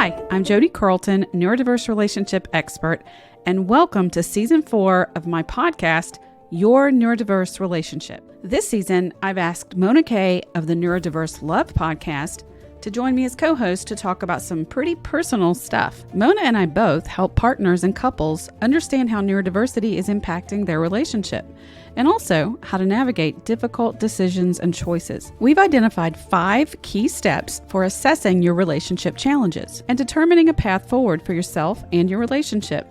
Hi, I'm Jody Carlton, Neurodiverse Relationship Expert, and welcome to Season 4 of my podcast, YOUR Neurodiverse Relationship. This season, I've asked Mona Kay of the Neurodiverse Love Podcast to join me as co-host to talk about some pretty personal stuff. Mona and I both help partners and couples understand how neurodiversity is impacting their relationship, and also how to navigate difficult decisions and choices. We've identified 5 key steps for assessing your relationship challenges and determining a path forward for yourself and your relationship.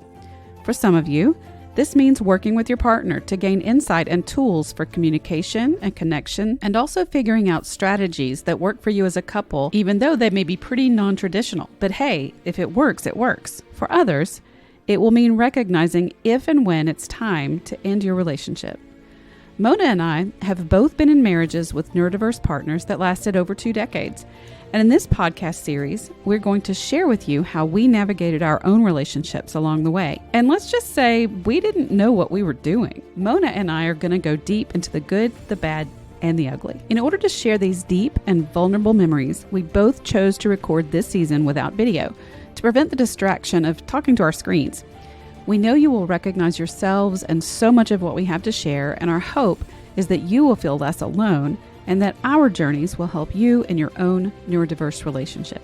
For some of you, this means working with your partner to gain insight and tools for communication and connection, and also figuring out strategies that work for you as a couple, even though they may be pretty non-traditional. But hey, if it works, it works. For others, it will mean recognizing if and when it's time to end your relationship. Mona and I have both been in marriages with neurodiverse partners that lasted over 2 decades. And in this podcast series, we're going to share with you how we navigated our own relationships along the way. And let's just say we didn't know what we were doing. Mona and I are going to go deep into the good, the bad, and the ugly. In order to share these deep and vulnerable memories, we both chose to record this season without video to prevent the distraction of talking to our screens. We know you will recognize yourselves and so much of what we have to share, and our hope is that you will feel less alone and that our journeys will help you in your own neurodiverse relationship.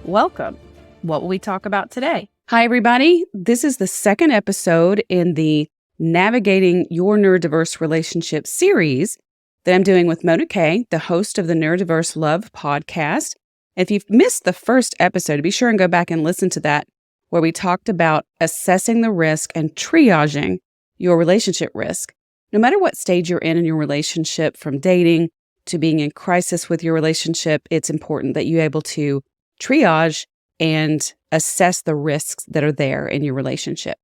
Welcome. What will we talk about today? Hi, everybody. This is the second episode in the Navigating Your Neurodiverse Relationship series that I'm doing with Mona Kay, the host of the Neurodiverse Love Podcast. If you've missed the first episode, be sure and go back and listen to that, where we talked about assessing the risk and triaging your relationship risk. No matter what stage you're in your relationship, from dating to being in crisis with your relationship, it's important that you're able to triage and assess the risks that are there in your relationship.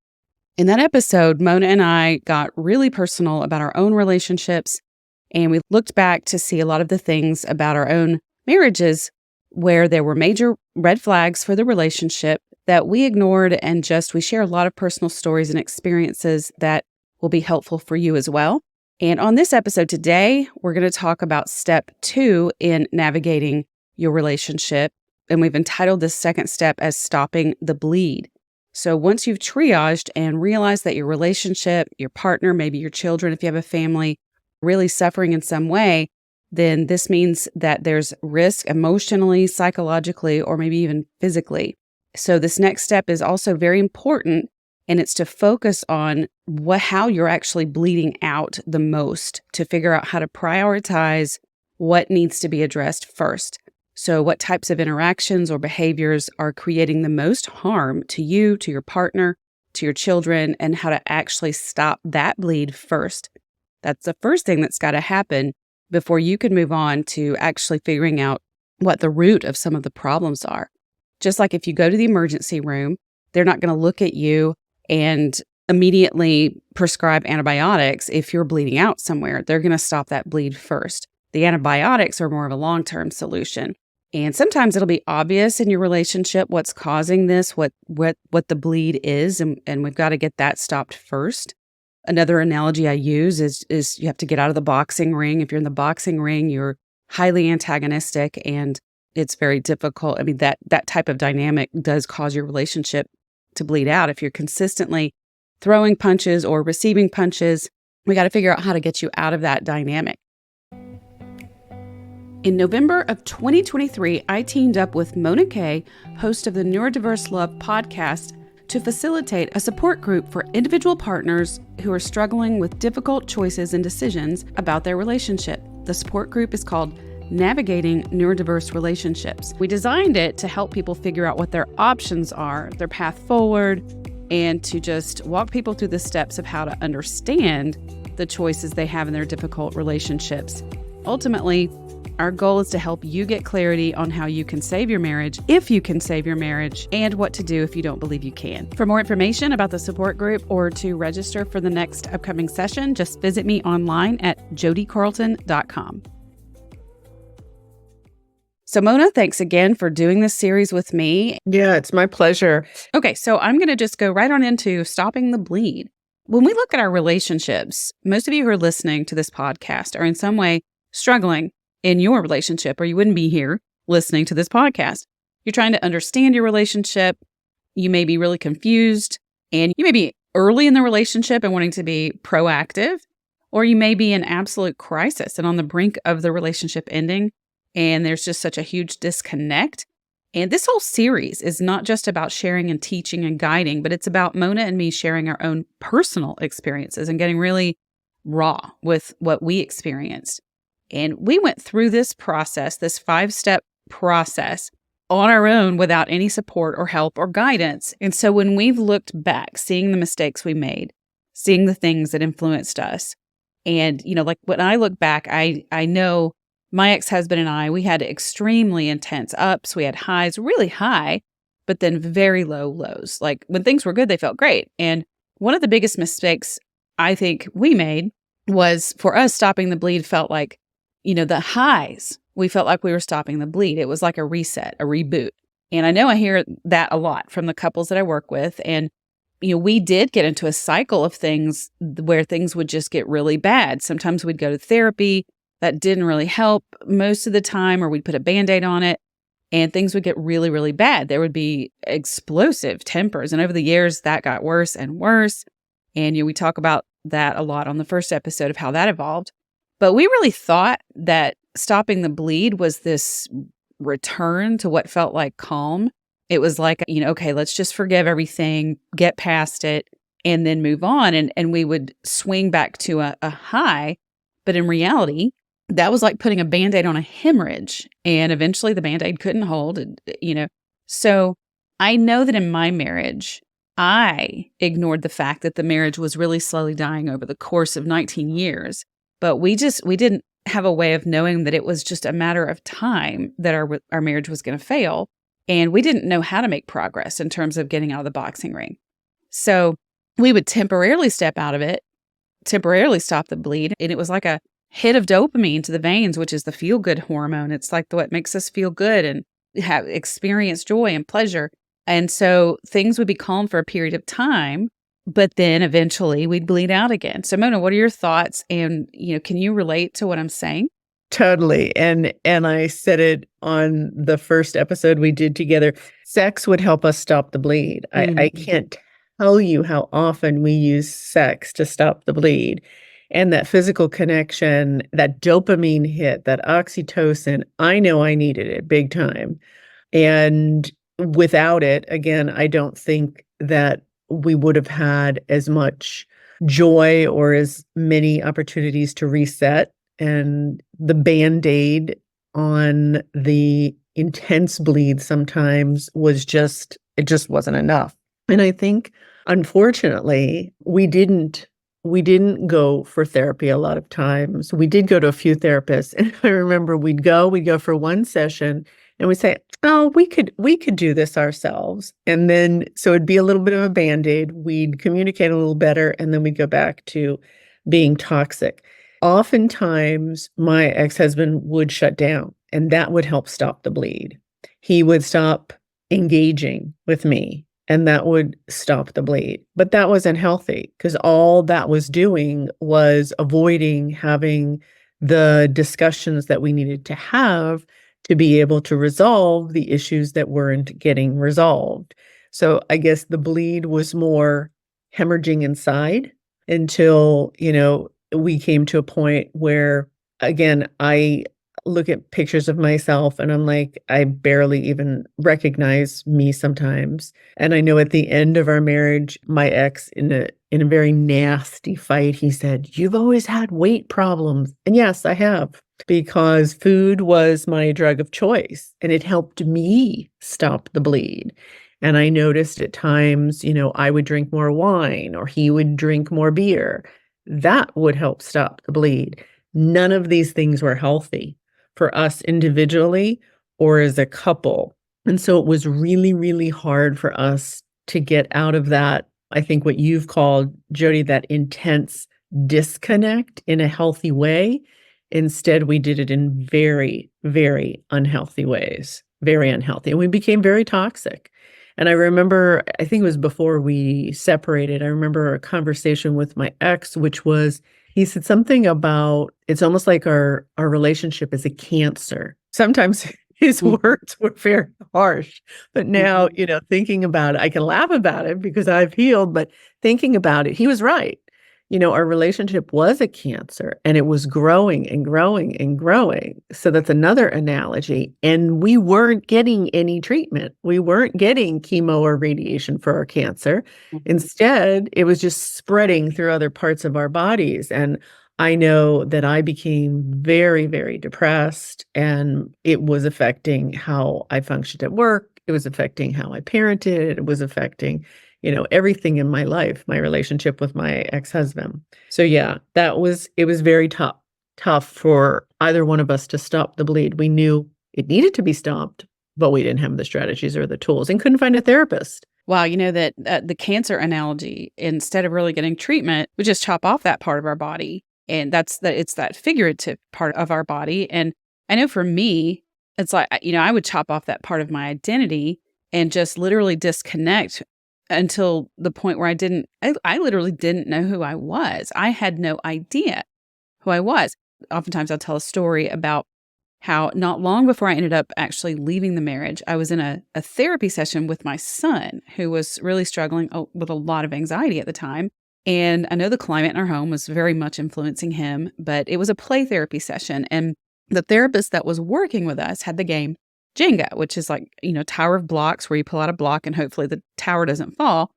In that episode, Mona and I got really personal about our own relationships, and we looked back to see a lot of the things about our own marriages where there were major red flags for the relationship that we ignored, and we share a lot of personal stories and experiences that will be helpful for you as well. And on this episode today, we're going to talk about step 2 in navigating your relationship. And we've entitled this second step as stopping the bleed. So once you've triaged and realized that your relationship, your partner, maybe your children, if you have a family, really suffering in some way, then this means that there's risk emotionally, psychologically, or maybe even physically. So this next step is also very important, and it's to focus on how you're actually bleeding out the most, to figure out how to prioritize what needs to be addressed first. So what types of interactions or behaviors are creating the most harm to you, to your partner, to your children, and how to actually stop that bleed first. That's the first thing that's got to happen before you can move on to actually figuring out what the root of some of the problems are. Just like if you go to the emergency room, they're not going to look at you and immediately prescribe antibiotics if you're bleeding out somewhere. They're going to stop that bleed first. The antibiotics are more of a long-term solution. And sometimes it'll be obvious in your relationship what's causing this, what the bleed is, and we've got to get that stopped first. Another analogy I use is you have to get out of the boxing ring. If you're in the boxing ring, you're highly antagonistic, and it's very difficult. I mean, that type of dynamic does cause your relationship to bleed out. If you're consistently throwing punches or receiving punches, we got to figure out how to get you out of that dynamic. In November of 2023, I teamed up with Mona Kay, host of the Neurodiverse Love Podcast, to facilitate a support group for individual partners who are struggling with difficult choices and decisions about their relationship. The support group is called Navigating Neurodiverse Relationships. We designed it to help people figure out what their options are, their path forward, and to just walk people through the steps of how to understand the choices they have in their difficult relationships. Ultimately, our goal is to help you get clarity on how you can save your marriage, if you can save your marriage, and what to do if you don't believe you can. For more information about the support group or to register for the next upcoming session, just visit me online at jodycarlton.com. So Mona, thanks again for doing this series with me. Yeah, it's my pleasure. Okay, so I'm going to just go right on into stopping the bleed. When we look at our relationships, most of you who are listening to this podcast are in some way struggling in your relationship, or you wouldn't be here listening to this podcast. you're trying to understand your relationship. You may be really confused, and you may be early in the relationship and wanting to be proactive, or you may be in absolute crisis and on the brink of the relationship ending, and there's just such a huge disconnect. And this whole series is not just about sharing and teaching and guiding, but it's about Mona and me sharing our own personal experiences and getting really raw with what we experienced. And we went through this process, this 5-step process, on our own without any support or help or guidance. And so when we've looked back, seeing the mistakes we made, seeing the things that influenced us, and, like when I look back, I know my ex-husband and I, we had extremely intense ups. We had highs, really high, but then very low lows. Like when things were good, they felt great. And one of the biggest mistakes I think we made was, for us, stopping the bleed felt like, the highs, we felt like we were stopping the bleed. It was like a reset, a reboot. And I know I hear that a lot from the couples that I work with. And, we did get into a cycle of things where things would just get really bad. Sometimes we'd go to therapy. That didn't really help most of the time, or we'd put a Band-Aid on it, and things would get really, really bad. There would be explosive tempers. And over the years, that got worse and worse. And, we talk about that a lot on the first episode of how that evolved. But we really thought that stopping the bleed was this return to what felt like calm. It was like, okay, let's just forgive everything, get past it, and then move on. And we would swing back to a high. But in reality, that was like putting a Band-Aid on a hemorrhage. And eventually the Band-Aid couldn't hold, So I know that in my marriage, I ignored the fact that the marriage was really slowly dying over the course of 19 years. But we didn't have a way of knowing that it was just a matter of time that our marriage was going to fail. And we didn't know how to make progress in terms of getting out of the boxing ring. So we would temporarily step out of it, temporarily stop the bleed. And it was like a hit of dopamine to the veins, which is the feel-good hormone. It's like what makes us feel good and experience joy and pleasure. And so things would be calm for a period of time, but then eventually we'd bleed out again. So Mona, what are your thoughts? And, can you relate to what I'm saying? Totally. And I said it on the first episode we did together. Sex would help us stop the bleed. Mm-hmm. I can't tell you how often we use sex to stop the bleed. And that physical connection, that dopamine hit, that oxytocin, I know I needed it big time. And without it, again, I don't think that we would have had as much joy or as many opportunities to reset. And the Band-Aid on the intense bleed sometimes it just wasn't enough. And I think, unfortunately, we didn't go for therapy a lot of times. We did go to a few therapists. And I remember we'd go for one session and we'd say, oh, we could do this ourselves. And then, so it'd be a little bit of a Band-Aid. We'd communicate a little better, and then we'd go back to being toxic. Oftentimes, my ex-husband would shut down, and that would help stop the bleed. He would stop engaging with me, and that would stop the bleed. But that wasn't healthy, because all that was doing was avoiding having the discussions that we needed to have to be able to resolve the issues that weren't getting resolved. So I guess the bleed was more hemorrhaging inside until, we came to a point where, again, I look at pictures of myself and I'm like, I barely even recognize me sometimes. And I know at the end of our marriage, my ex, in a very nasty fight, he said, "You've always had weight problems." And yes, I have, because food was my drug of choice and it helped me stop the bleed. And I noticed at times, I would drink more wine or he would drink more beer. That would help stop the bleed. None of these things were healthy for us individually or as a couple. And so it was really, really hard for us to get out of that, I think what you've called, Jody, that intense disconnect in a healthy way. Instead, we did it in very, very unhealthy ways, very unhealthy. And we became very toxic. And I remember, I think it was before we separated, I remember a conversation with my ex, which was, he said something about, it's almost like our relationship is a cancer. Sometimes His Mhm. words were very harsh. But now, Mhm. thinking about it, I can laugh about it because I've healed, but thinking about it, he was right. Our relationship was a cancer and it was growing and growing and growing. So that's another analogy. And we weren't getting any treatment. We weren't getting chemo or radiation for our cancer. Mhm. Instead, it was just spreading through other parts of our bodies. And I know that I became very, very depressed, and it was affecting how I functioned at work. It was affecting how I parented. It was affecting, everything in my life, my relationship with my ex-husband. So yeah, it was very tough for either one of us to stop the bleed. We knew it needed to be stopped, but we didn't have the strategies or the tools and couldn't find a therapist. Wow, that the cancer analogy, instead of really getting treatment, we just chop off that part of our body. And it's that figurative part of our body. And I know for me, it's like, I would chop off that part of my identity and just literally disconnect until the point where I literally didn't know who I was. I had no idea who I was. Oftentimes I'll tell a story about how not long before I ended up actually leaving the marriage, I was in a therapy session with my son, who was really struggling with a lot of anxiety at the time. And I know the climate in our home was very much influencing him, but it was a play therapy session. And the therapist that was working with us had the game Jenga, which is like, tower of blocks where you pull out a block and hopefully the tower doesn't fall.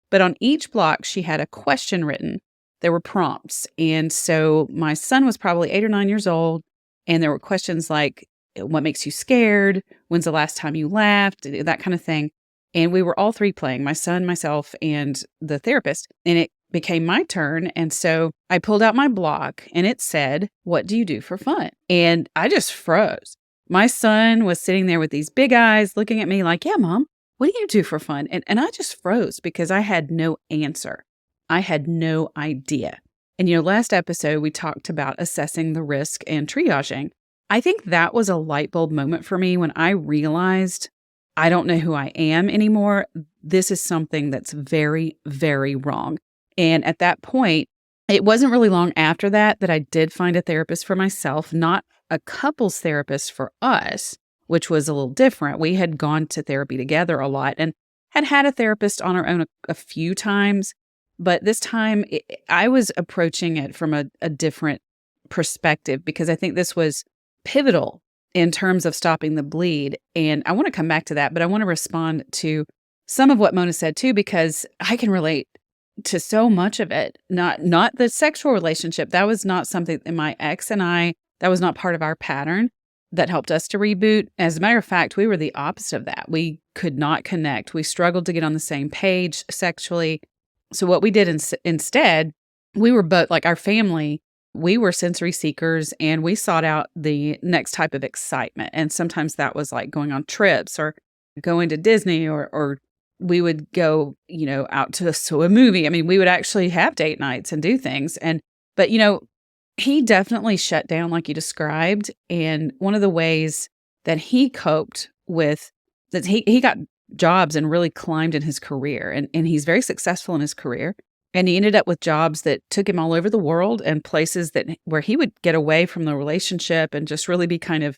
But on each block, she had a question written. There were prompts. And so my son was probably 8 or 9 years old. And there were questions like, what makes you scared? When's the last time you laughed? That kind of thing. And we were all three playing, my son, myself, and the therapist. And it became my turn. And so I pulled out my block and it said, what do you do for fun? And I just froze. My son was sitting there with these big eyes looking at me like, yeah, Mom, what do you do for fun? And I just froze because I had no answer. I had no idea. And, last episode, we talked about assessing the risk and triaging. I think that was a light bulb moment for me when I realized I don't know who I am anymore. This is something that's very, very wrong. And at that point, it wasn't really long after that I did find a therapist for myself, not a couples therapist for us, which was a little different. We had gone to therapy together a lot and had a therapist on our own a few times. But this time, I was approaching it from a different perspective because I think this was pivotal in terms of stopping the bleed. And I want to come back to that, but I want to respond to some of what Mona said too, because I can relate to so much of it. Not the sexual relationship. That was not something in my ex and I, that was not part of our pattern that helped us to reboot. As a matter of fact, we were the opposite of that. We could not connect. We struggled to get on the same page sexually. So what we did instead, we were both, like our family, we were sensory seekers and we sought out the next type of excitement. And sometimes that was like going on trips or going to Disney or we would go, out to a movie. I mean, we would actually have date nights and do things. But he definitely shut down like you described. And one of the ways that he coped with that, he got jobs and really climbed in his career. And he's very successful in his career. And he ended up with jobs that took him all over the world and places where he would get away from the relationship and just really be kind of,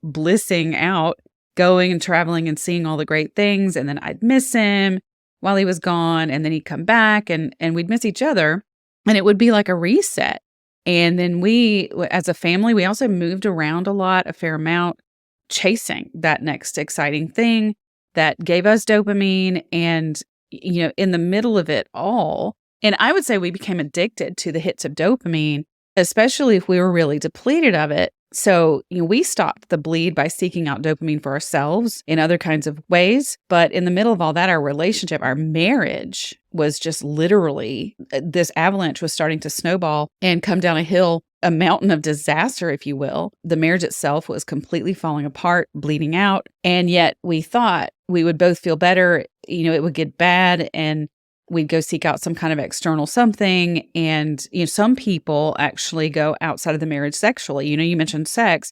blissing out, going and traveling and seeing all the great things. And then I'd miss him while he was gone. And then he'd come back and we'd miss each other. And it would be like a reset. And then we, as a family, we also moved around a fair amount, chasing that next exciting thing that gave us dopamine. And, in the middle of it all, and I would say we became addicted to the hits of dopamine, especially if we were really depleted of it. So, we stopped the bleed by seeking out dopamine for ourselves in other kinds of ways. But in the middle of all that, our relationship, our marriage was just literally, this avalanche was starting to snowball and come down a hill, a mountain of disaster, if you will. The marriage itself was completely falling apart, bleeding out. And yet we thought we would both feel better. It would get bad and we'd go seek out some kind of external something. And, some people actually go outside of the marriage sexually. You mentioned sex.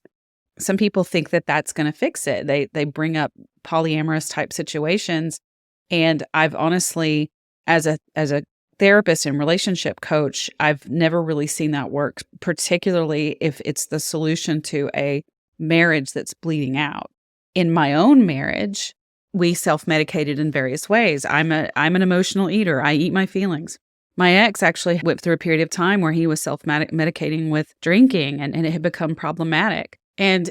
Some people think that that's going to fix it. They bring up polyamorous type situations. And I've honestly, as a therapist and relationship coach, I've never really seen that work, particularly if it's the solution to a marriage that's bleeding out. In my own marriage, we self-medicated in various ways. I'm an emotional eater. I eat my feelings. My ex actually went through a period of time where he was self-medicating with drinking, and it had become problematic. And,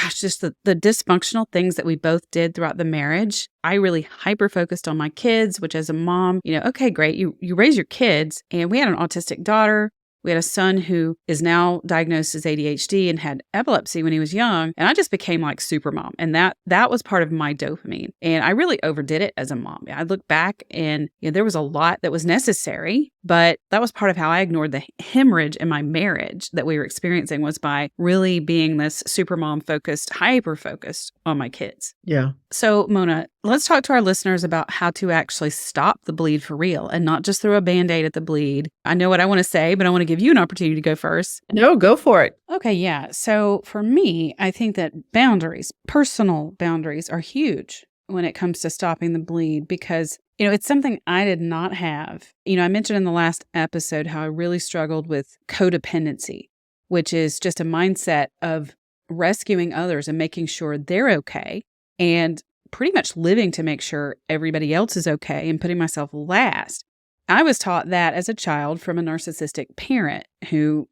just the dysfunctional things that we both did throughout the marriage, I really hyper-focused on my kids, which as a mom, okay, great, you raise your kids. And we had an autistic daughter. We had a son who is now diagnosed as ADHD and had epilepsy when he was young. And I just became like super mom. And that was part of my dopamine. And I really overdid it as a mom. I look back and there was a lot that was necessary, but that was part of how I ignored the hemorrhage in my marriage that we were experiencing, was by really being this super mom focused, hyper focused on my kids. Yeah. So Mona, let's talk to our listeners about how to actually stop the bleed for real and not just throw a Band-Aid at the bleed. I know what I want to say, but I want to give you an opportunity to go first. No, go for it. Okay, yeah. So for me, I think that boundaries, personal boundaries, are huge when it comes to stopping the bleed, because, it's something I did not have. I mentioned in the last episode how I really struggled with codependency, which is just a mindset of rescuing others and making sure they're okay, and pretty much living to make sure everybody else is okay and putting myself last. I was taught that as a child from a narcissistic parent who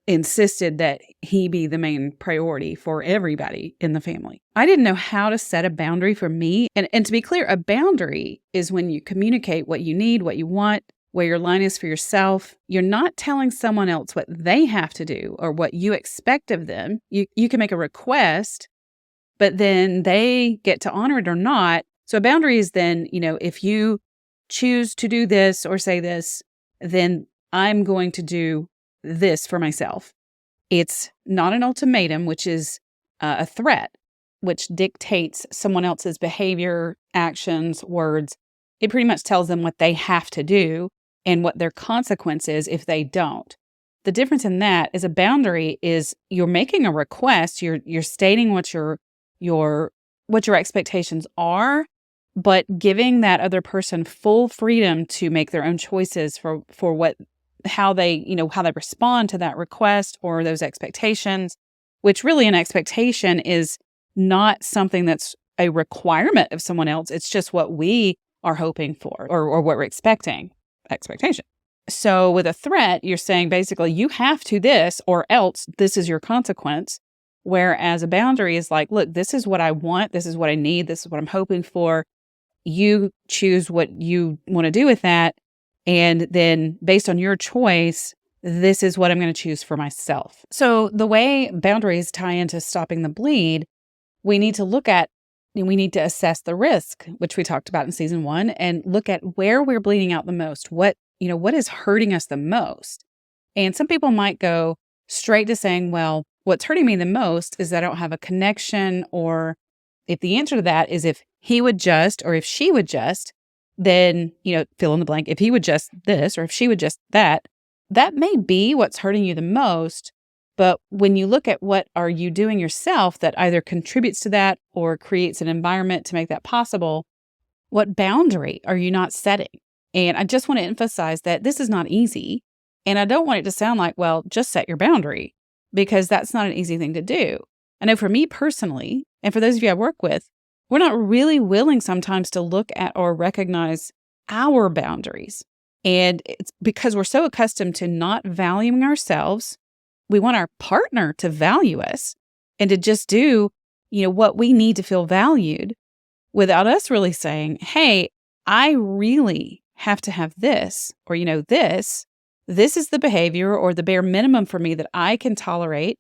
insisted that he be the main priority for everybody in the family. I didn't know how to set a boundary for me. And to be clear, a boundary is when you communicate what you need, what you want, where your line is for yourself. You're not telling someone else what they have to do or what you expect of them. You can make a request, but then they get to honor it or not. So a boundary is then, if you choose to do this or say this, then I'm going to do this for myself. It's not an ultimatum, which is a threat, which dictates someone else's behavior, actions, words. It pretty much tells them what they have to do and what their consequence is if they don't. The difference in that is a boundary is you're making a request, you're stating what your expectations are, but giving that other person full freedom to make their own choices for how they respond to that request or those expectations, which really an expectation is not something that's a requirement of someone else. It's just what we are hoping for or what we're expecting. Expectation. So with a threat, you're saying basically you have to this or else this is your consequence. Whereas a boundary is like, look, this is what I want. This is what I need. This is what I'm hoping for. You choose what you want to do with that. And then based on your choice, this is what I'm going to choose for myself. So the way boundaries tie into stopping the bleed, we need to assess the risk, which we talked about in season 1, and look at where we're bleeding out the most. What is hurting us the most? And some people might go straight to saying, well, what's hurting me the most is that I don't have a connection, or if the answer to that is if he would just, or if she would just, then, fill in the blank. If he would just this, or if she would just that, that may be what's hurting you the most. But when you look at what are you doing yourself that either contributes to that or creates an environment to make that possible, what boundary are you not setting? And I just want to emphasize that this is not easy. And I don't want it to sound like, well, just set your boundary, because that's not an easy thing to do. I know for me personally, and for those of you I work with, we're not really willing sometimes to look at or recognize our boundaries. And it's because we're so accustomed to not valuing ourselves. We want our partner to value us and to just do, what we need to feel valued, without us really saying, hey, I really have to have this, or, this is the behavior or the bare minimum for me that I can tolerate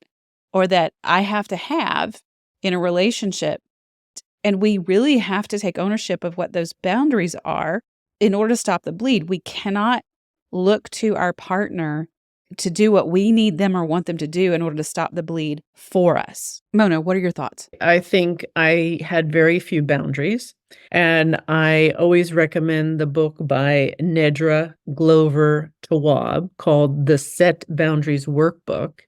or that I have to have in a relationship. And we really have to take ownership of what those boundaries are in order to stop the bleed. We cannot look to our partner to do what we need them or want them to do in order to stop the bleed for us. Mona, what are your thoughts? I think I had very few boundaries, and I always recommend the book by Nedra Glover Tawwab called The Set Boundaries Workbook.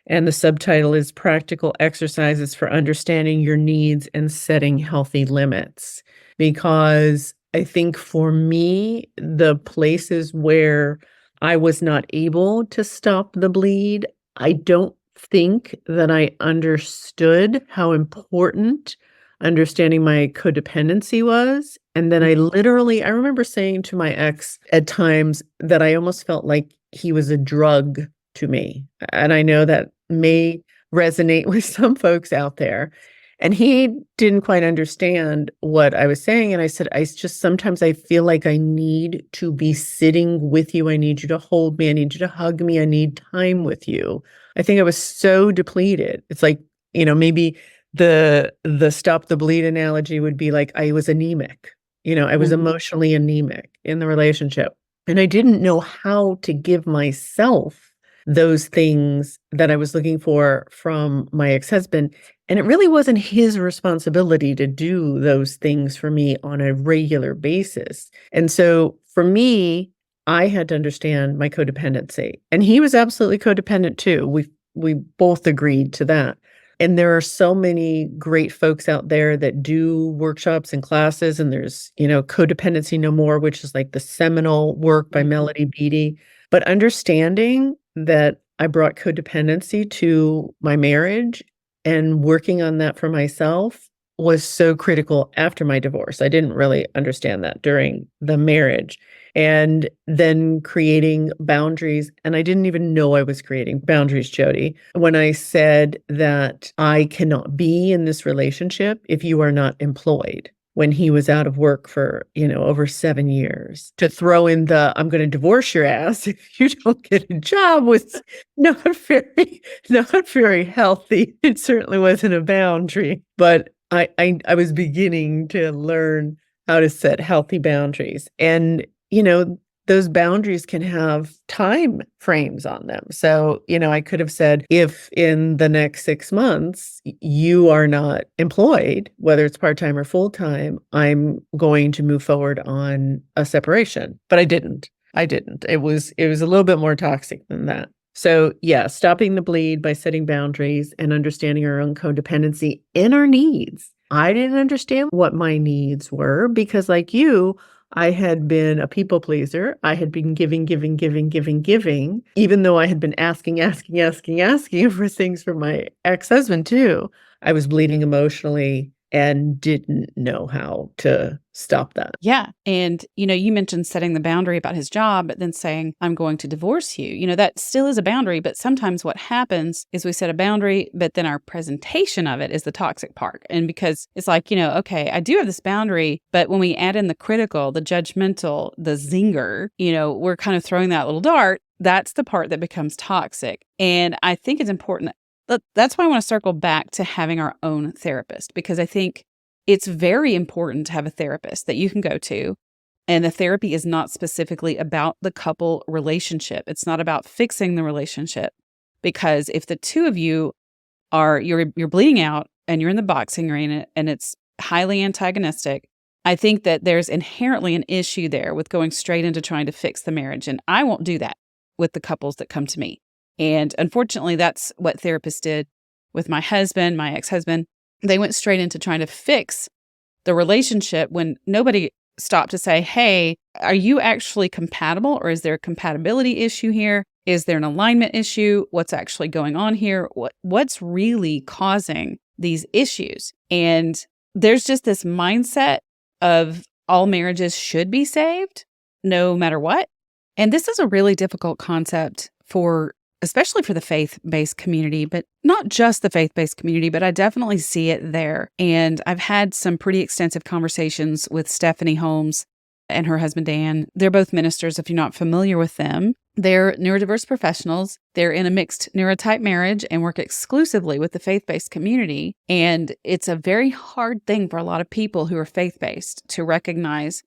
And the subtitle is Practical Exercises for Understanding Your Needs and Setting Healthy Limits. Because I think for me, the places where I was not able to stop the bleed, I don't think that I understood how important understanding my codependency was. And then I remember saying to my ex at times that I almost felt like he was a drug to me. And I know that may resonate with some folks out there. And he didn't quite understand what I was saying. And I said, sometimes I feel like I need to be sitting with you. I need you to hold me. I need you to hug me. I need time with you. I think I was so depleted. It's like, maybe the stop the bleed analogy would be like I was anemic. I was emotionally anemic in the relationship. And I didn't know how to give myself those things that I was looking for from my ex-husband. And it really wasn't his responsibility to do those things for me on a regular basis. And so for me, I had to understand my codependency. And he was absolutely codependent too. We both agreed to that. And there are so many great folks out there that do workshops and classes. And there's, Codependency No More, which is like the seminal work by Melody Beattie. But understanding that I brought codependency to my marriage and working on that for myself was so critical after my divorce. I didn't really understand that during the marriage. And then creating boundaries. And I didn't even know I was creating boundaries, Jody, when I said that I cannot be in this relationship if you are not employed. When he was out of work for, over 7 years, to throw in I'm going to divorce your ass if you don't get a job was not very healthy. It certainly wasn't a boundary, but I was beginning to learn how to set healthy boundaries. And, those boundaries can have time frames on them. So, I could have said, if in the next 6 months you are not employed, whether it's part-time or full-time, I'm going to move forward on a separation. But I didn't. It was a little bit more toxic than that. So yeah, stopping the bleed by setting boundaries and understanding our own codependency and our needs. I didn't understand what my needs were because, like you, I had been a people pleaser. I had been giving, even though I had been asking for things from my ex-husband too. I was bleeding emotionally and didn't know how to stop that. Yeah. And, you mentioned setting the boundary about his job, but then saying, I'm going to divorce you. That still is a boundary. But sometimes what happens is we set a boundary, but then our presentation of it is the toxic part. And because it's like, okay, I do have this boundary, but when we add in the critical, the judgmental, the zinger, we're kind of throwing that little dart. That's the part that becomes toxic. And I think it's important. That's why I want to circle back to having our own therapist, because I think it's very important to have a therapist that you can go to. And the therapy is not specifically about the couple relationship. It's not about fixing the relationship, because if the two of you you're bleeding out and you're in the boxing arena and it's highly antagonistic, I think that there's inherently an issue there with going straight into trying to fix the marriage. And I won't do that with the couples that come to me. And unfortunately, that's what therapists did with my husband, my ex-husband. They went straight into trying to fix the relationship when nobody stopped to say, hey, are you actually compatible, or is there a compatibility issue here? Is there an alignment issue? What's actually going on here? What's really causing these issues? And there's just this mindset of all marriages should be saved no matter what. And this is a really difficult concept especially for the faith-based community, but not just the faith-based community, but I definitely see it there. And I've had some pretty extensive conversations with Stephanie Holmes and her husband, Dan. They're both ministers, if you're not familiar with them. They're neurodiverse professionals. They're in a mixed neurotype marriage and work exclusively with the faith-based community. And it's a very hard thing for a lot of people who are faith-based to recognize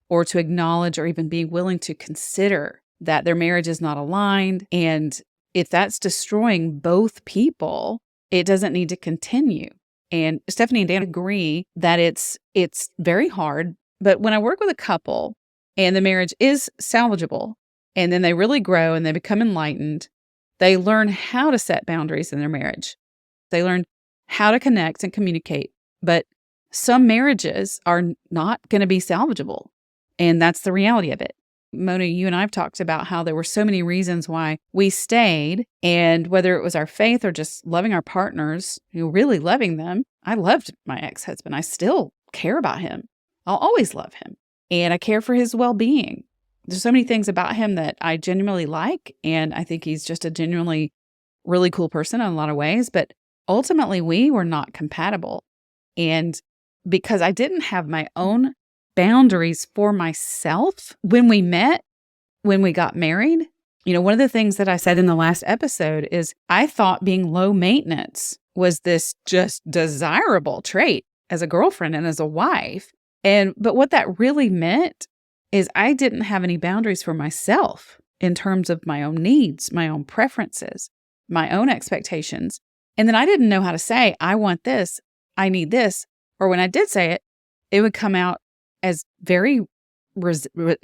or to acknowledge or even be willing to consider that their marriage is not aligned. And if that's destroying both people, it doesn't need to continue. And Stephanie and Dan agree that it's very hard. But when I work with a couple and the marriage is salvageable, and then they really grow and they become enlightened, they learn how to set boundaries in their marriage. They learn how to connect and communicate. But some marriages are not going to be salvageable. And that's the reality of it. Mona, you and I have talked about how there were so many reasons why we stayed, and whether it was our faith or just loving our partners, really loving them. I loved my ex-husband. I still care about him. I'll always love him. And I care for his well-being. There's so many things about him that I genuinely like, and I think he's just a genuinely really cool person in a lot of ways. But ultimately, we were not compatible. And because I didn't have my own boundaries for myself when we met, when we got married, one of the things that I said in the last episode is I thought being low maintenance was this just desirable trait as a girlfriend and as a wife. But what that really meant is I didn't have any boundaries for myself in terms of my own needs, my own preferences, my own expectations. And then I didn't know how to say, I want this, I need this. Or when I did say it, it would come out as it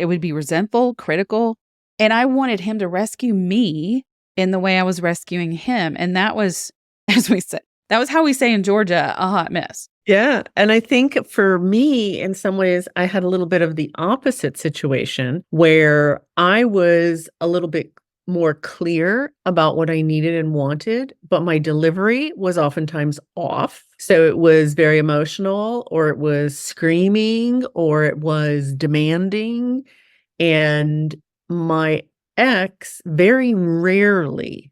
would be resentful, critical. And I wanted him to rescue me in the way I was rescuing him. And that was, as we said, that was how we say in Georgia, a hot mess. Yeah. And I think for me, in some ways, I had a little bit of the opposite situation where I was a little bit more clear about what I needed and wanted, but my delivery was oftentimes off. So it was very emotional, or it was screaming, or it was demanding. And my ex very rarely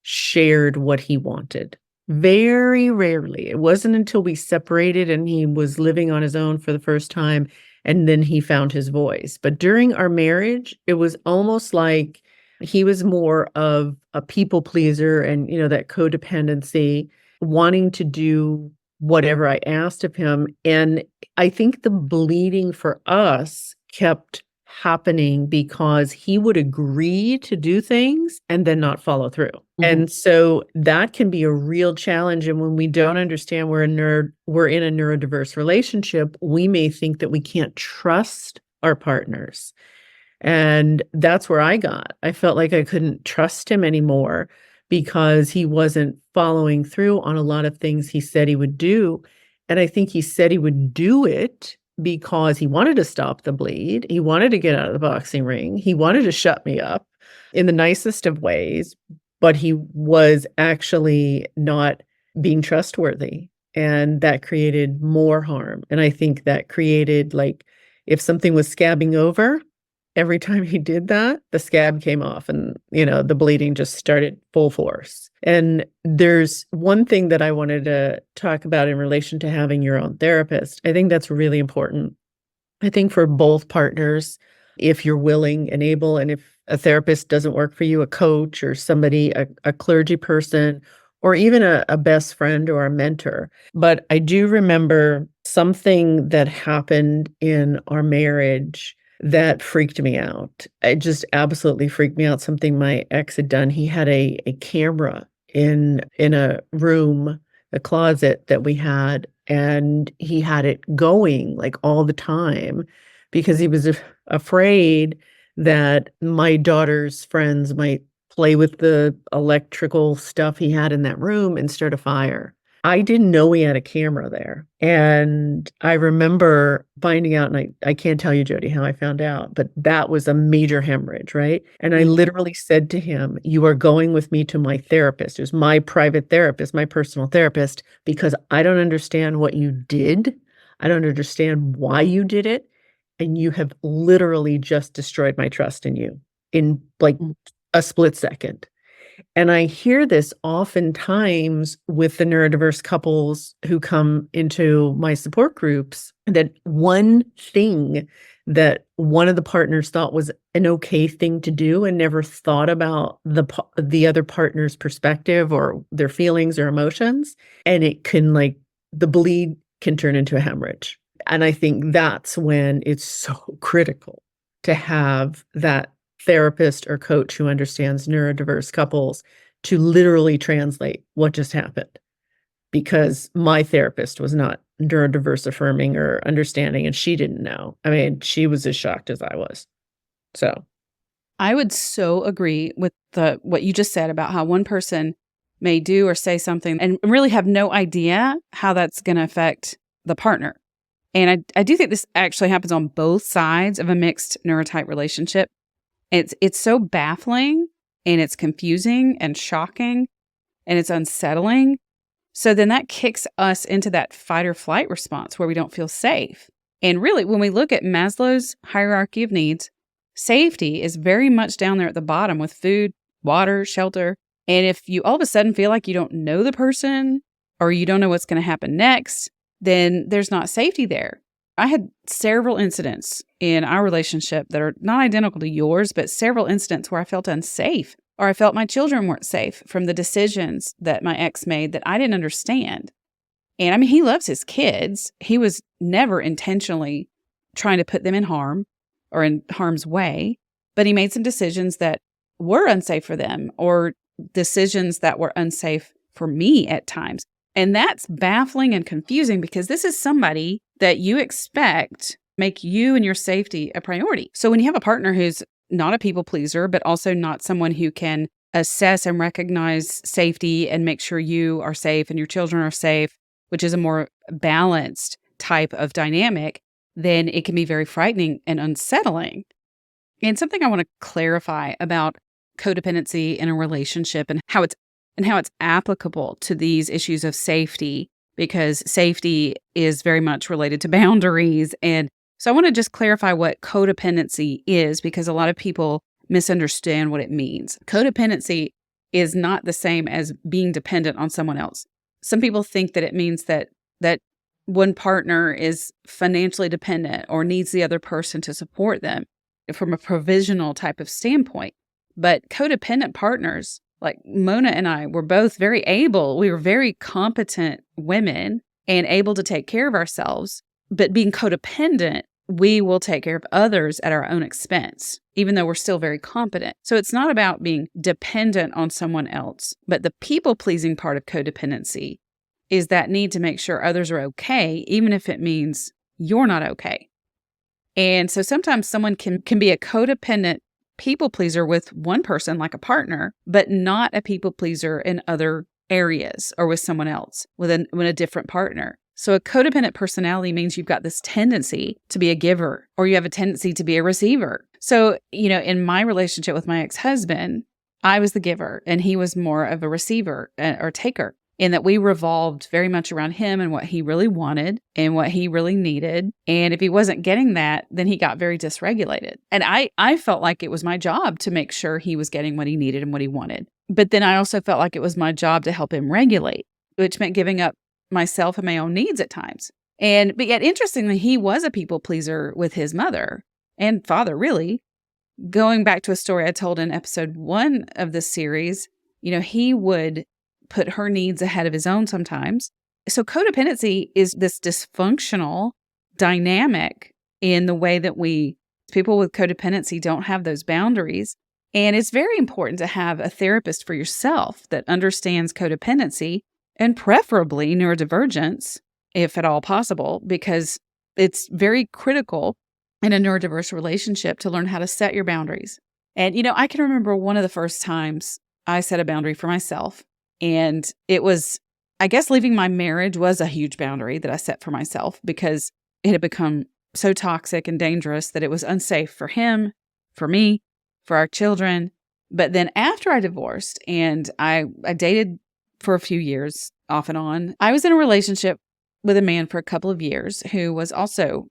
shared what he wanted. Very rarely. It wasn't until we separated and he was living on his own for the first time, and then he found his voice. But during our marriage, it was almost like he was more of a people pleaser and, that codependency, wanting to do whatever I asked of him. And I think the bleeding for us kept happening because he would agree to do things and then not follow through. Mm-hmm. And so that can be a real challenge. And when we don't understand we're in a neurodiverse relationship, we may think that we can't trust our partners. And that's where I felt like I couldn't trust him anymore because he wasn't following through on a lot of things he said he would do. And I think he said he would do it because he wanted to stop the bleed. He wanted to get out of the boxing ring. He wanted to shut me up in the nicest of ways, but he was actually not being trustworthy. And that created more harm. And I think that created, like, if something was scabbing over, every time he did that, the scab came off and, the bleeding just started full force. And there's one thing that I wanted to talk about in relation to having your own therapist. I think that's really important. I think for both partners, if you're willing and able, and if a therapist doesn't work for you, a coach or somebody, a clergy person, or even a best friend or a mentor. But I do remember something that happened in our marriage that freaked me out. It just absolutely freaked me out. Something my ex had done. He had a camera in a room, a closet that we had, and he had it going like all the time because he was afraid that my daughter's friends might play with the electrical stuff he had in that room and start a fire. I didn't know he had a camera there. And I remember finding out, and I can't tell you, Jody, how I found out, but that was a major hemorrhage, right? And I literally said to him, you are going with me to my therapist. It was my private therapist, my personal therapist, because I don't understand what you did. I don't understand why you did it. And you have literally just destroyed my trust in you in like a split second. And I hear this oftentimes with the neurodiverse couples who come into my support groups, that one thing that one of the partners thought was an okay thing to do and never thought about the other partner's perspective or their feelings or emotions. And it can, like, the bleed can turn into a hemorrhage. And I think that's when it's so critical to have that therapist or coach who understands neurodiverse couples to literally translate what just happened. Because my therapist was not neurodiverse affirming or understanding, and she didn't know. I mean, she was as shocked as I was. So I would so agree with what you just said about how one person may do or say something and really have no idea how that's going to affect the partner. And I do think this actually happens on both sides of a mixed neurotype relationship. It's so baffling, and it's confusing and shocking, and it's unsettling. So then that kicks us into that fight or flight response where we don't feel safe. And really, when we look at Maslow's hierarchy of needs, safety is very much down there at the bottom with food, water, shelter. And if you all of a sudden feel like you don't know the person or you don't know what's going to happen next, then there's not safety there. I had several incidents in our relationship that are not identical to yours, but several incidents where I felt unsafe or I felt my children weren't safe from the decisions that my ex made that I didn't understand. And I mean, he loves his kids. He was never intentionally trying to put them in harm or in harm's way, but he made some decisions that were unsafe for them or decisions that were unsafe for me at times. And that's baffling and confusing because this is somebody that you expect make you and your safety a priority. So when you have a partner who's not a people pleaser, but also not someone who can assess and recognize safety and make sure you are safe and your children are safe, which is a more balanced type of dynamic, then it can be very frightening and unsettling. And something I want to clarify about codependency in a relationship and how it's applicable to these issues of safety, because safety is very much related to boundaries. And so I want to just clarify what codependency is, because a lot of people misunderstand what it means. Codependency is not the same as being dependent on someone else. Some people think that it means that one partner is financially dependent or needs the other person to support them from a provisional type of standpoint. But codependent partners, like Mona and I, were both very able. We were very competent women and able to take care of ourselves. But being codependent, we will take care of others at our own expense, even though we're still very competent. So it's not about being dependent on someone else. But the people-pleasing part of codependency is that need to make sure others are okay, even if it means you're not okay. And so sometimes someone can be a codependent people pleaser with one person, like a partner, but not a people pleaser in other areas or with someone else, with a different partner. So a codependent personality means you've got this tendency to be a giver, or you have a tendency to be a receiver. So, in my relationship with my ex-husband, I was the giver and he was more of a receiver or taker, in that we revolved very much around him and what he really wanted and what he really needed. And if he wasn't getting that, then he got very dysregulated. And I felt like it was my job to make sure he was getting what he needed and what he wanted. But then I also felt like it was my job to help him regulate, which meant giving up myself and my own needs at times. But yet, interestingly, he was a people pleaser with his mother and father, really. Going back to a story I told in episode 1 of this series, he would put her needs ahead of his own sometimes. So codependency is this dysfunctional dynamic in the way that people with codependency don't have those boundaries. And it's very important to have a therapist for yourself that understands codependency and preferably neurodivergence, if at all possible, because it's very critical in a neurodiverse relationship to learn how to set your boundaries. And, I can remember one of the first times I set a boundary for myself. And it was, I guess, leaving my marriage was a huge boundary that I set for myself because it had become so toxic and dangerous that it was unsafe for him, for me, for our children. But then after I divorced and I dated for a few years off and on, I was in a relationship with a man for a couple of years who was also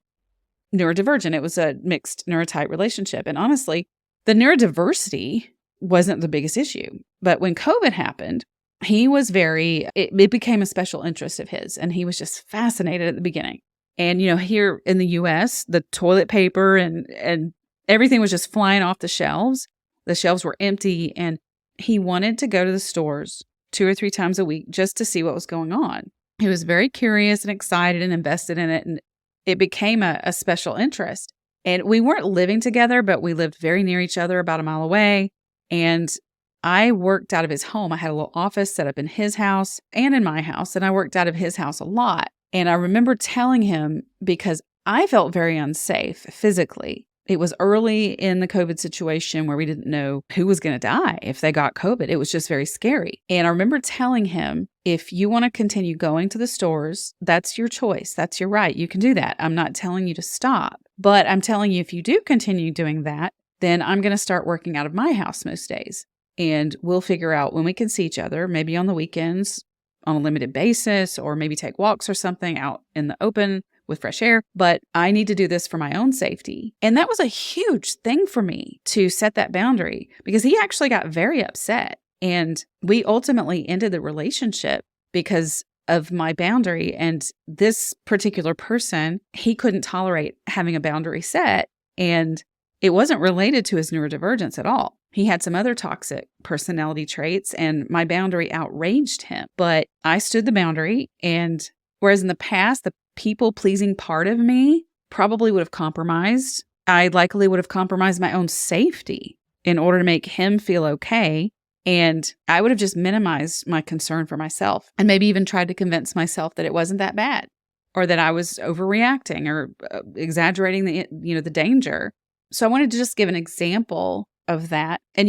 neurodivergent. It was a mixed neurotype relationship. And honestly, the neurodiversity wasn't the biggest issue. But when COVID happened, he was it became a special interest of his, and he was just fascinated at the beginning. And, here in the US, the toilet paper and everything was just flying off the shelves. The shelves were empty, and he wanted to go to the stores 2 or 3 times a week just to see what was going on. He was very curious and excited and invested in it, and it became a special interest. And we weren't living together, but we lived very near each other, about a mile away. And I worked out of his home. I had a little office set up in his house and in my house, and I worked out of his house a lot. And I remember telling him, because I felt very unsafe physically. It was early in the COVID situation where we didn't know who was going to die if they got COVID. It was just very scary. And I remember telling him, if you want to continue going to the stores, that's your choice. That's your right. You can do that. I'm not telling you to stop. But I'm telling you, if you do continue doing that, then I'm going to start working out of my house most days. And we'll figure out when we can see each other, maybe on the weekends on a limited basis, or maybe take walks or something out in the open with fresh air. But I need to do this for my own safety. And that was a huge thing for me to set that boundary, because he actually got very upset. And we ultimately ended the relationship because of my boundary. And this particular person, he couldn't tolerate having a boundary set. And it wasn't related to his neurodivergence at all. He had some other toxic personality traits, and my boundary outraged him. But I stood the boundary. And whereas in the past, the people-pleasing part of me probably would have compromised, I likely would have compromised my own safety in order to make him feel okay. And I would have just minimized my concern for myself, and maybe even tried to convince myself that it wasn't that bad, or that I was overreacting or exaggerating the danger. So I wanted to just give an example of that. And,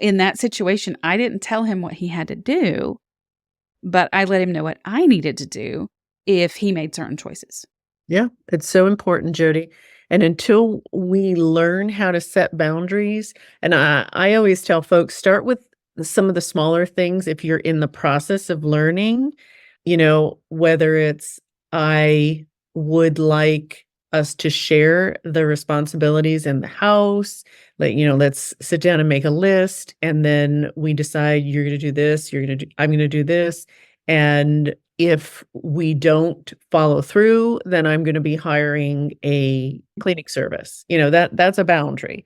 in that situation, I didn't tell him what he had to do, but I let him know what I needed to do if he made certain choices. Yeah, it's so important, Jody. And until we learn how to set boundaries, and I always tell folks, start with some of the smaller things if you're in the process of learning, whether it's I would like us to share the responsibilities in the house, let's sit down and make a list, and then we decide you're going to do this, I'm going to do this. And if we don't follow through, then I'm going to be hiring a cleaning service. That's a boundary.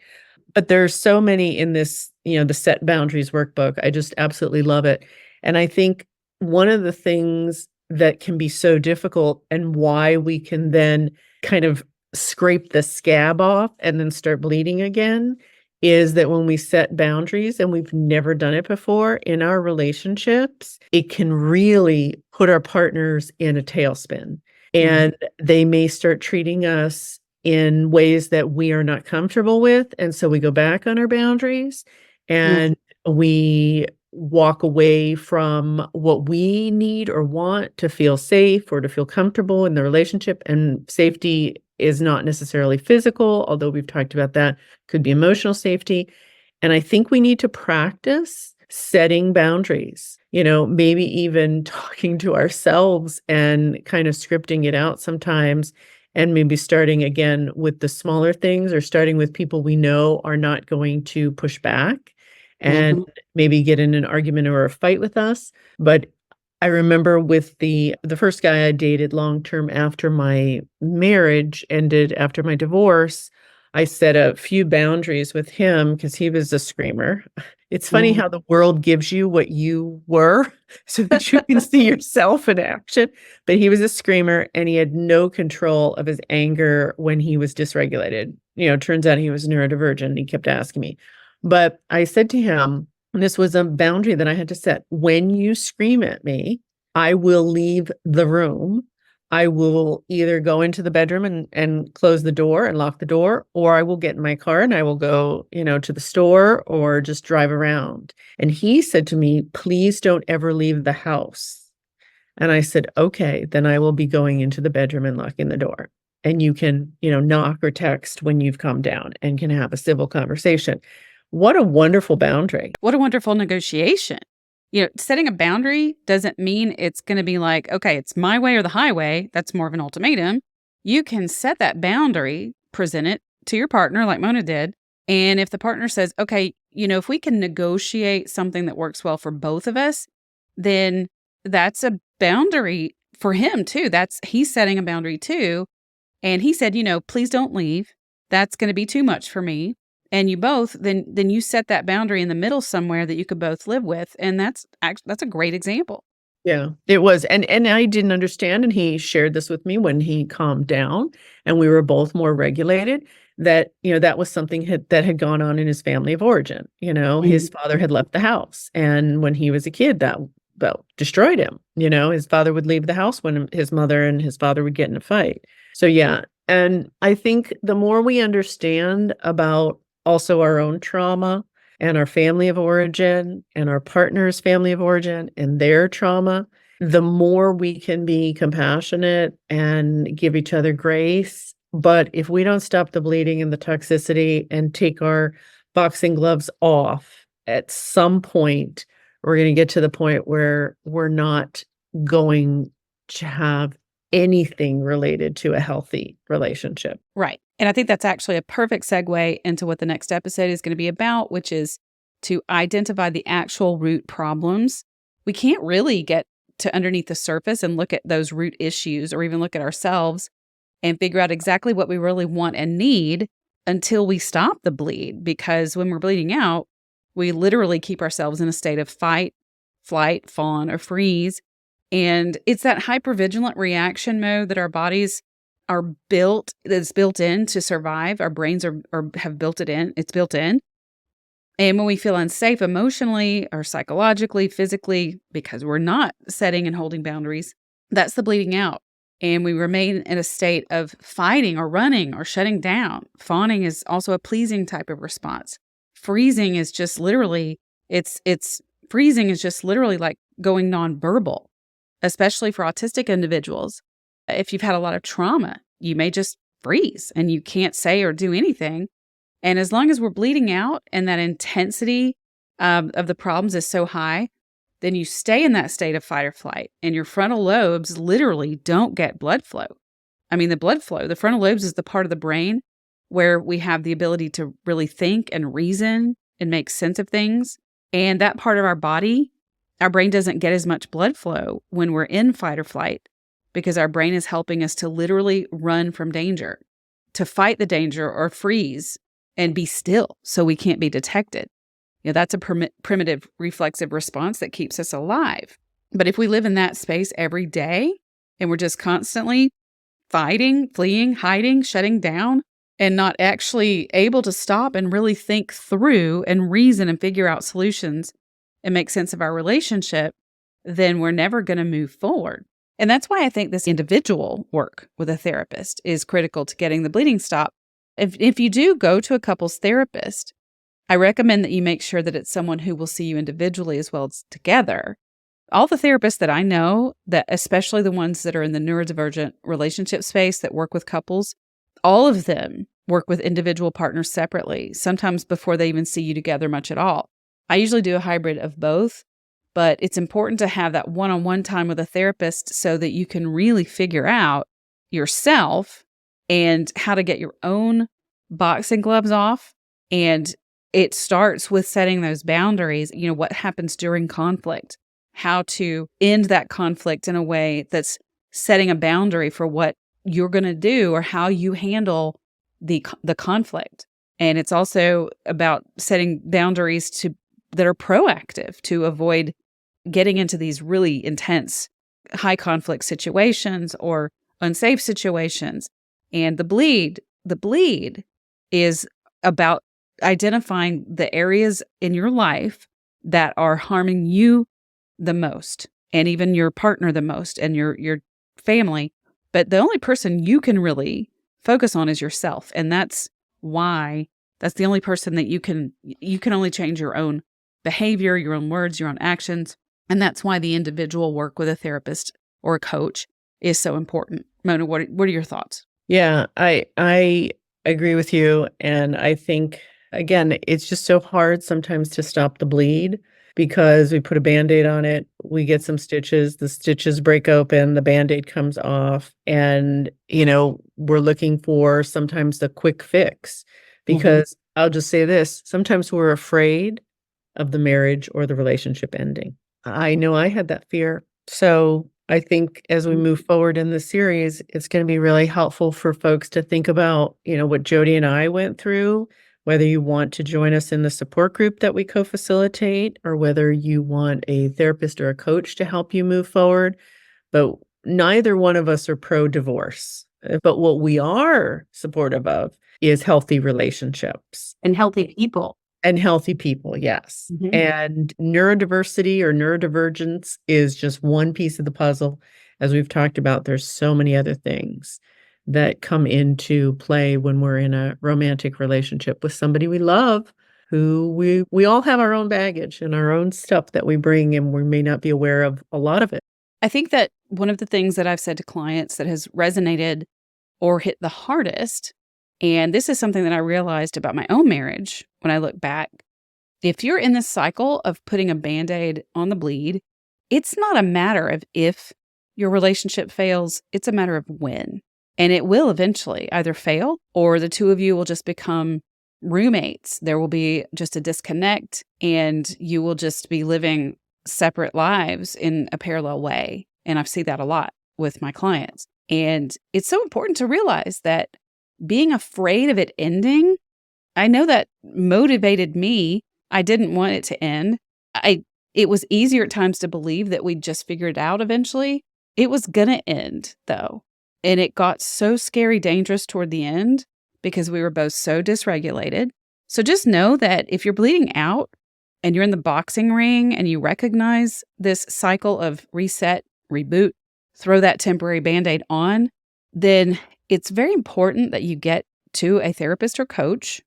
But there's so many in this, the Set Boundaries workbook. I just absolutely love it. And I think one of the things that can be so difficult, and why we can then kind of scrape the scab off and then start bleeding again, is that when we set boundaries and we've never done it before in our relationships, it can really put our partners in a tailspin. And they may start treating us in ways that we are not comfortable with. And so we go back on our boundaries, and we walk away from what we need or want to feel safe or to feel comfortable in the relationship. And safety is not necessarily physical, although we've talked about that, could be emotional safety. And I think we need to practice setting boundaries, maybe even talking to ourselves and kind of scripting it out sometimes, and maybe starting again with the smaller things, or starting with people we know are not going to push back and maybe get in an argument or a fight with us. But I remember with the first guy I dated long-term after my marriage ended, after my divorce, I set a few boundaries with him because he was a screamer. It's funny how the world gives you what you were so that you can see yourself in action. But he was a screamer, and he had no control of his anger when he was dysregulated. Turns out he was neurodivergent, and he kept asking me. But I said to him, and this was a boundary that I had to set: when you scream at me, I will leave the room. I will either go into the bedroom and close the door and lock the door, or I will get in my car and I will go, to the store or just drive around. And he said to me, please don't ever leave the house. And I said, okay, then I will be going into the bedroom and locking the door. And you can, knock or text when you've calmed down and can have a civil conversation. What a wonderful boundary. What a wonderful negotiation. Setting a boundary doesn't mean it's going to be like, okay, it's my way or the highway. That's more of an ultimatum. You can set that boundary, present it to your partner like Mona did. And if the partner says, okay, if we can negotiate something that works well for both of us, then that's a boundary for him too. He's setting a boundary too. And he said, please don't leave. That's going to be too much for me. And you both, then you set that boundary in the middle somewhere that you could both live with. And that's a great example. Yeah, it was. And I didn't understand. And he shared this with me when he calmed down and we were both more regulated, that, that was something that had gone on in his family of origin. His father had left the house. And when he was a kid, that destroyed him. His father would leave the house when his mother and his father would get in a fight. So yeah. And I think the more we understand about also our own trauma and our family of origin and our partner's family of origin and their trauma, the more we can be compassionate and give each other grace But if we don't stop the bleeding and the toxicity and take our boxing gloves off, at some point, we're going to get to the point where we're not going to have anything related to a healthy relationship. Right. And I think that's actually a perfect segue into what the next episode is going to be about, which is to identify the actual root problems. We can't really get to underneath the surface and look at those root issues or even look at ourselves and figure out exactly what we really want and need until we stop the bleed. Because when we're bleeding out, we literally keep ourselves in a state of fight, flight, fawn, or freeze. And it's that hypervigilant reaction mode that our bodies are that's built in to survive. Our brains have built it in. It's built in. And when we feel unsafe emotionally or psychologically, physically, because we're not setting and holding boundaries, that's the bleeding out. And we remain in a state of fighting or running or shutting down. Fawning is also a pleasing type of response. Freezing is just literally, freezing is just literally like going nonverbal, especially for autistic individuals. If you've had a lot of trauma, you may just freeze and you can't say or do anything. And as long as we're bleeding out and that intensity of the problems is so high, then you stay in that state of fight or flight and your frontal lobes literally don't get blood flow. I mean, the frontal lobes is the part of the brain where we have the ability to really think and reason and make sense of things. And that part of our body, our brain doesn't get as much blood flow when we're in fight or flight because our brain is helping us to literally run from danger, to fight the danger or freeze and be still so we can't be detected. That's a primitive reflexive response that keeps us alive. But if we live in that space every day and we're just constantly fighting, fleeing, hiding, shutting down, and not actually able to stop and really think through and reason and figure out solutions and make sense of our relationship, then we're never going to move forward. And that's why I think this individual work with a therapist is critical to getting the bleeding stopped. If you do go to a couples therapist, I recommend that you make sure that it's someone who will see you individually as well as together. All the therapists that I know, that especially the ones that are in the neurodivergent relationship space that work with couples, all of them work with individual partners separately, sometimes before they even see you together much at all. I usually do a hybrid of both, but it's important to have that one-on-one time with a therapist so that you can really figure out yourself and how to get your own boxing gloves off. And it starts with setting those boundaries, what happens during conflict, how to end that conflict in a way that's setting a boundary for what you're going to do or how you handle the conflict. And it's also about setting boundaries that are proactive to avoid getting into these really intense high conflict situations or unsafe situations. And the bleed is about identifying the areas in your life that are harming you the most and even your partner the most and your family. But the only person you can really focus on is yourself. And that's why that's the only person that you can only change your own behavior, your own words, your own actions. And that's why the individual work with a therapist or a coach is so important. Mona, what are your thoughts? Yeah, I agree with you. And I think, again, it's just so hard sometimes to stop the bleed because we put a Band-Aid on it, we get some stitches, the stitches break open, the Band-Aid comes off, and, we're looking for sometimes the quick fix because I'll just say this, sometimes we're afraid of the marriage or the relationship ending. I know I had that fear. So I think as we move forward in the series, it's going to be really helpful for folks to think about, what Jody and I went through, whether you want to join us in the support group that we co-facilitate, or whether you want a therapist or a coach to help you move forward. But neither one of us are pro-divorce. But what we are supportive of is healthy relationships. And healthy people. And healthy people, yes. Mm-hmm. And neurodiversity or neurodivergence is just one piece of the puzzle. As we've talked about, there's so many other things that come into play when we're in a romantic relationship with somebody we love, who we all have our own baggage and our own stuff that we bring, and we may not be aware of a lot of it. I think that one of the things that I've said to clients that has resonated or hit the hardest. And this is something that I realized about my own marriage when I look back. If you're in this cycle of putting a Band-Aid on the bleed, it's not a matter of if your relationship fails, it's a matter of when. And it will eventually either fail or the two of you will just become roommates. There will be just a disconnect and you will just be living separate lives in a parallel way. And I've seen that a lot with my clients. And it's so important to realize that being afraid of it ending, I know that motivated me. I didn't want it to end. It was easier at times to believe that we'd just figure it out eventually. It was going to end, though. And it got so scary, dangerous toward the end because we were both so dysregulated. So just know that if you're bleeding out and you're in the boxing ring and you recognize this cycle of reset, reboot, throw that temporary Band-Aid on, then it's very important that you get to a therapist or coach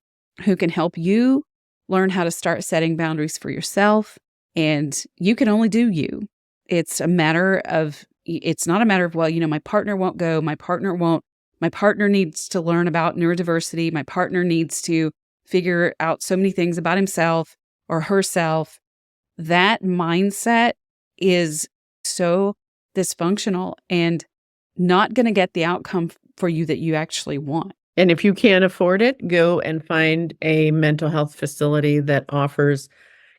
who can help you learn how to start setting boundaries for yourself. And you can only do you. It's not a matter of, well, my partner won't go, my partner needs to learn about neurodiversity, my partner needs to figure out so many things about himself or herself. That mindset is so dysfunctional and not going to get the outcome for you that you actually want. And if you can't afford it, go and find a mental health facility that offers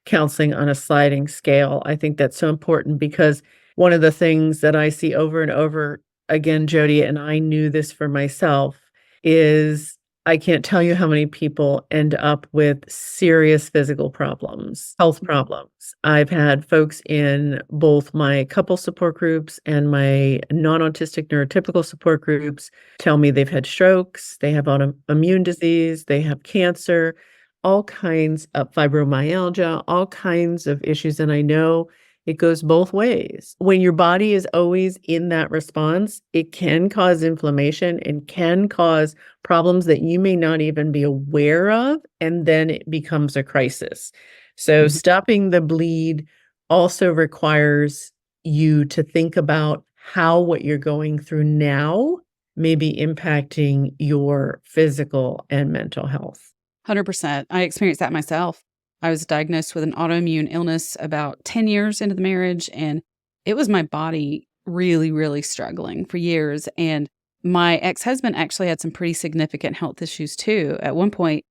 counseling on a sliding scale. I think that's so important because one of the things that I see over and over again, Jody, and I knew this for myself, is I can't tell you how many people end up with serious physical problems, health problems. I've had folks in both my couple support groups and my non-autistic neurotypical support groups tell me they've had strokes, they have autoimmune disease, they have cancer, all kinds of fibromyalgia, all kinds of issues. And I know it goes both ways. When your body is always in that response, it can cause inflammation and can cause problems that you may not even be aware of, and then it becomes a crisis. So stopping the bleed also requires you to think about how what you're going through now may be impacting your physical and mental health. 100%. I experienced that myself. I was diagnosed with an autoimmune illness about 10 years into the marriage, and it was my body really, really struggling for years. And my ex-husband actually had some pretty significant health issues too. At one point,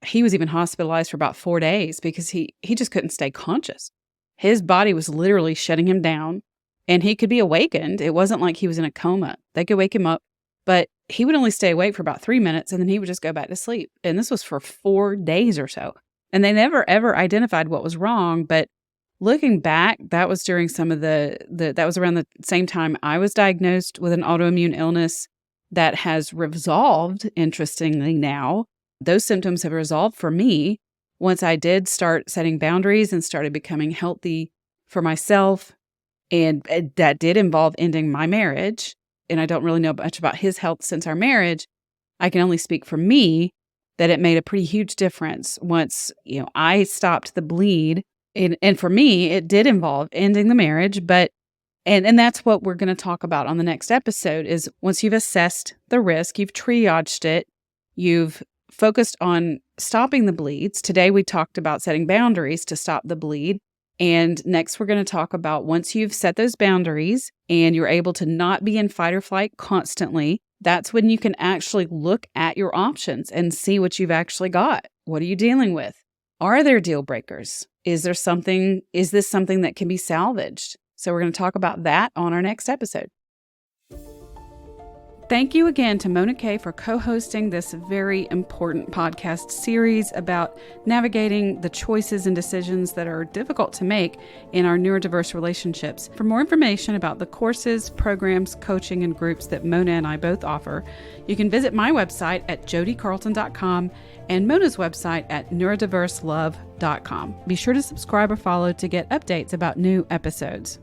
he was even hospitalized for about 4 days because he just couldn't stay conscious. His body was literally shutting him down, and he could be awakened. It wasn't like he was in a coma. They could wake him up, but he would only stay awake for about 3 minutes, and then he would just go back to sleep. And this was for 4 days or so. And they never, ever identified what was wrong. But looking back, that was during some of that was around the same time I was diagnosed with an autoimmune illness that has resolved, interestingly now. Those symptoms have resolved for me once I did start setting boundaries and started becoming healthy for myself. And that did involve ending my marriage. And I don't really know much about his health since our marriage. I can only speak for me that it made a pretty huge difference once, I stopped the bleed. And for me, it did involve ending the marriage. But, and that's what we're going to talk about on the next episode is once you've assessed the risk, you've triaged it, you've focused on stopping the bleeds. Today, we talked about setting boundaries to stop the bleed. And next, we're going to talk about once you've set those boundaries and you're able to not be in fight or flight constantly, that's when you can actually look at your options and see what you've actually got. What are you dealing with? Are there deal breakers? Is this something that can be salvaged? So we're going to talk about that on our next episode. Thank you again to Mona Kay for co-hosting this very important podcast series about navigating the choices and decisions that are difficult to make in our neurodiverse relationships. For more information about the courses, programs, coaching, and groups that Mona and I both offer, you can visit my website at jodycarlton.com and Mona's website at neurodiverselove.com. Be sure to subscribe or follow to get updates about new episodes.